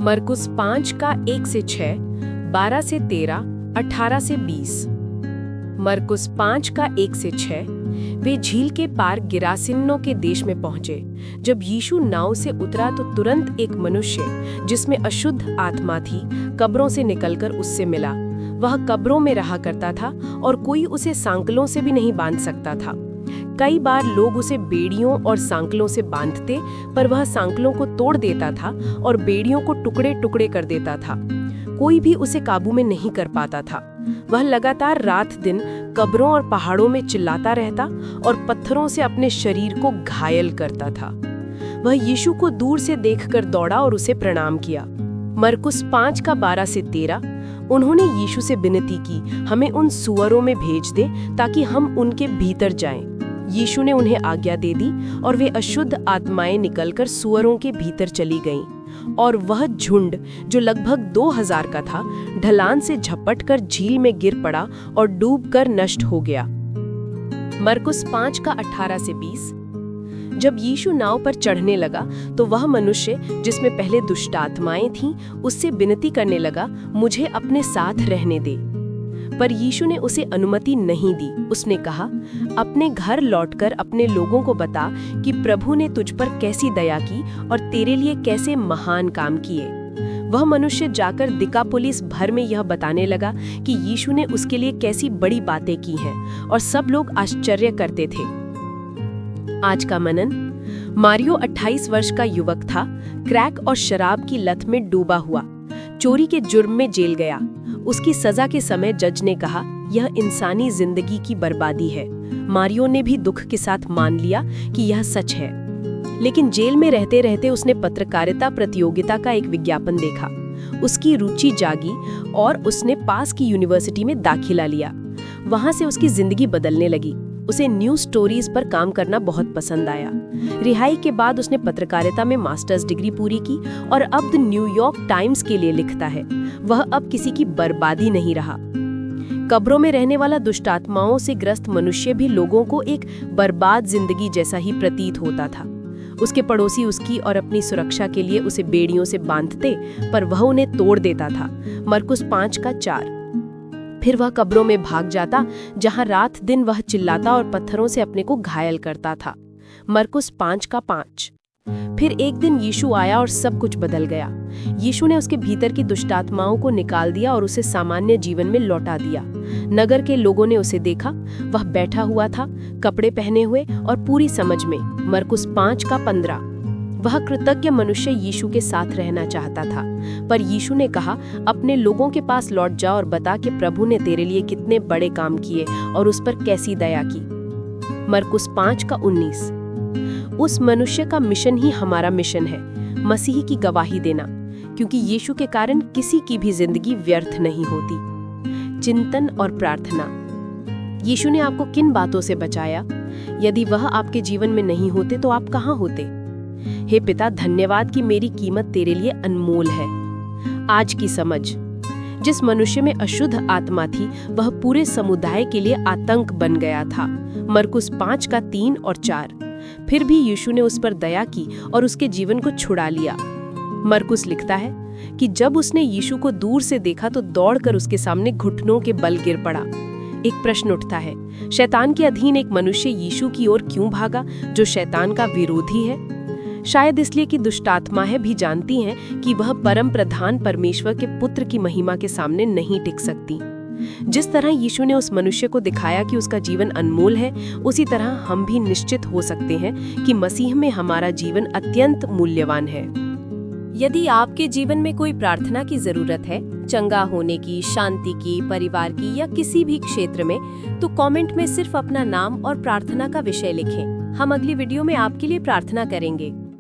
मरकुस 5 का 1 से 6, 12 से 13, 18 से 20। मरकुस 5 का 1 से 6। वे झील के पार गिरासिनों के देश में पहुंचे। जब यीशु नाव से उतरा तो तुरंत एक मनुष्य जिसमें अशुद्ध आत्मा थी कब्रों से निकलकर उससे मिला। वह कब्रों में रहा करता था और कोई उसे सांकलों से भी नहीं बांध सकता था। कई बार लोग उसे बेड़ियों और सांकलों से बांधते, पर वह सांकलों को तोड़ देता था और बेड़ियों को टुकड़े टुकड़े कर देता था। कोई भी उसे काबू में नहीं कर पाता था। वह लगातार रात दिन कब्रों और पहाड़ों में चिल्लाता रहता और पत्थरों से अपने शरीर को घायल करता था। वह यीशु को दूर से देखकर दौड़ा और उसे प्रणाम किया। मरकुस 5 का 12 से 13। उन्होंने यीशु से विनती की, हमें उन सुअरों में भेज दे ताकि हम उनके भीतर जाएं। यीशु ने उन्हें आज्ञा दे दी और वे अशुद्ध आत्माएं निकलकर सुअरों के भीतर चली गईं। और वह झुंड जो लगभग 2000 का था ढलान से झपटकर झील में गिर पड़ा और डूबकर नष्ट हो गया। मरकुस 5 का 18 से 20। जब यीशु नाव पर चढ़ने लगा तो वह मनुष्य जिसमें पहले दुष्ट आत्माएं थीं उससे विनती करने लगा, मुझे अपने साथ रहने दे। पर यीशु ने उसे अनुमति नहीं दी। उसने कहा, अपने घर लौटकर अपने लोगों को बता कि प्रभु ने तुझ पर कैसी दया की और तेरे लिए कैसे महान काम किए। वह मनुष्य जाकर दिकापुलिस भर में यह बताने लगा कि यीशु ने उसके लिए कैसी बड़ी बातें की हैं और सब लोग आश्चर्य करते थे। आज का मनन। मारियो 28 वर्ष का युवक था। क्रैक और शराब की लत में डूबा हुआ, चोरी के जुर्म में जेल गया। उसकी सजा के समय जज ने कहा, यह इंसानी जिंदगी की बर्बादी है। मारियो ने भी दुख के साथ मान लिया कि यह सच है। लेकिन जेल में रहते रहते उसने पत्रकारिता प्रतियोगिता का एक विज्ञापन देखा। उसकी रुचि जागी और उसने पास की यूनिवर्सिटी में दाखिला लिया। वहां से उसकी जिंदगी बदलने लगी। उसे न्यूज स्टोरीज पर काम करना बहुत पसंद आया। रिहाई के बाद उसने पत्रकारिता में मास्टर्स डिग्री पूरी की और अब द न्यूयॉर्क टाइम्स के लिए लिखता है। वह अब किसी की बर्बादी नहीं रहा। कब्रों में रहने वाला दुष्ट आत्माओं से ग्रस्त मनुष्य भी लोगों को एक बर्बाद जिंदगी जैसा ही प्रतीत होता था। उसके पड़ोसी उसकी और अपनी सुरक्षा के लिए उसे बेड़ियों से बांधते, पर वह उन्हें तोड़ देता था। मरकुस 5 का 4। फिर वह कब्रों में भाग जाता जहां रात दिन वह चिल्लाता और पत्थरों से अपने को घायल करता था। मरकुस 5 का 5। फिर एक दिन यीशु आया और सब कुछ बदल गया। यीशु ने उसके भीतर की दुष्ट आत्माओं को निकाल दिया और उसे सामान्य जीवन में लौटा दिया। नगर के लोगों ने उसे देखा। वह बैठा हुआ था, कपड़े पहने हुए और पूरी समझ में। मरकुस 5 का 15। वह कृतज्ञ मनुष्य यीशु के साथ रहना चाहता था, पर यीशु ने कहा, अपने लोगों के पास लौट जा और बता कि प्रभु ने तेरे लिए कितने बड़े काम किए और उस पर कैसी दया की। मरकुस 5 का 19। उस मनुष्य का मिशन ही हमारा मिशन है, मसीह की गवाही देना, क्योंकि यीशु के कारण किसी की भी जिंदगी व्यर्थ नहीं होती। चिंतन और प्रार्थना। यीशु ने आपको किन बातों से बचाया? यदि वह आपके जीवन में नहीं होते तो आप कहाँ होते? हे पिता, धन्यवाद कि मेरी कीमत तेरे लिए अनमोल है। आज की समझ। जिस मनुष्य में अशुद्ध आत्मा थी वह पूरे समुदाय के लिए आतंक बन गया था। मरकुस 5 का 3 और 4। फिर भी यीशु ने उस पर दया की और उसके जीवन को छुड़ा लिया। मरकुस लिखता है कि जब उसने यीशु को दूर से देखा तो दौड़कर उसके सामने घुटनों के बल गिर पड़ा। एक प्रश्न उठता है, शैतान के अधीन एक मनुष्य यीशु की ओर क्यों भागा, जो शैतान का विरोधी है? शायद इसलिए कि दुष्ट आत्माएं भी जानती हैं कि वह परम प्रधान परमेश्वर के पुत्र की महिमा के सामने नहीं टिक सकती। जिस तरह यीशु ने उस मनुष्य को दिखाया कि उसका जीवन अनमोल है, उसी तरह हम भी निश्चित हो सकते हैं कि मसीह में हमारा जीवन अत्यंत मूल्यवान है। यदि आपके जीवन में कोई प्रार्थना की जरूरत है, चंगा होने की, शांति की, परिवार की या किसी भी क्षेत्र में, तो कमेंट में सिर्फ अपना नाम और प्रार्थना का विषय लिखें। हम अगली वीडियो में आपके लिए प्रार्थना करेंगे।